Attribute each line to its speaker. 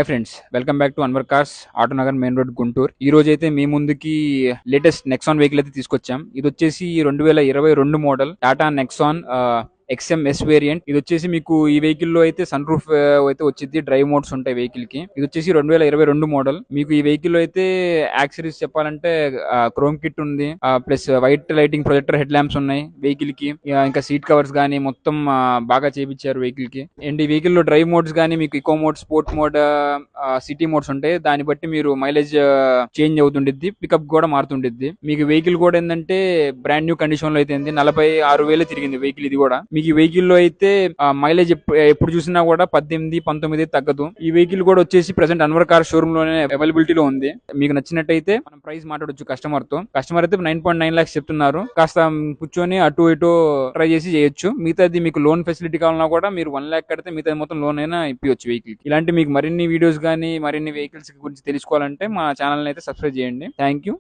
Speaker 1: Hi friends, welcome back to Anwar cars Autonagar main road Guntur. ఈ రోజు అయితే మీ ముందుకి లేటెస్ట్ నెక్సాన్ వెహికల్ అయితే తీసుకొచ్చాం. ఇది వచ్చేసి 2022 model Tata Nexon XMS variant. ఇది వచ్చేసి మీకు ఈ వెహికల్ లో అయితే సన్ రూఫ్ అయితే వచ్చింది. డ్రైవ్ మోడ్స్ ఉంటాయి వెహికల్ కి. ఇది వచ్చేసి 2022 మోడల్. మీకు ఈ వెహికల్ లో అయితే యాక్సరీస్ చెప్పాలంటే క్రోమ్ కిట్ ఉంది, plus white lighting projector head lamps ఉన్నాయి వెహికల్ కి. ఇంకా సీట్ కవర్స్ గానీ మొత్తం బాగా చేపించారు వెహికల్ కి. అండ్ ఈ వెహికల్ లో డ్రైవ్ మోడ్స్ గానీ మీకు eco mode, sport mode, city modes ఉంటాయి. దాన్ని బట్టి మీరు మైలేజ్ చేంజ్ అవుతుండిద్ది, పికప్ కూడా మారుతుండిద్ది. మీకు వెహికల్ కూడా ఏంటంటే బ్రాండ్ న్యూ కండిషన్ లో అయితే 46,000 తిరిగింది వెహికల్. ఇది కూడా మీకు ఈ వెహికల్ లో అయితే మైలేజ్ ఎప్పుడు చూసినా కూడా 18-19 తగ్గదు. ఈ వెహికల్ కూడా వచ్చేసి ప్రెసెంట్ అన్వర్ కార్ షోరూమ్ లోనే అవైలబిలిటీ లో ఉంది. మీకు నచ్చినట్టయితే మనం ప్రైస్ మాట్లాడొచ్చు కస్టమర్ తో. కస్టమర్ అయితే 9.9 lakhs చెప్తున్నారు. కాస్త కూర్చొని అటు ఇటు ట్రై చేసి చేయొచ్చు. మిగతాది మీకు లోన్ ఫెసిలిటీ కావాలన్నా కూడా మీరు 1 lakh కడితే మిగతా మొత్తం లోన్ అయినా ఇప్పించవచ్చు వెహికల్. ఇలాంటి మీకు మరిన్ని వీడియోస్ గానీ మరిన్ని వెహికల్స్ గురించి తెలుసుకోవాలంటే మా ఛానల్ అయితే సబ్స్క్రైబ్ చేయండి. Thank you.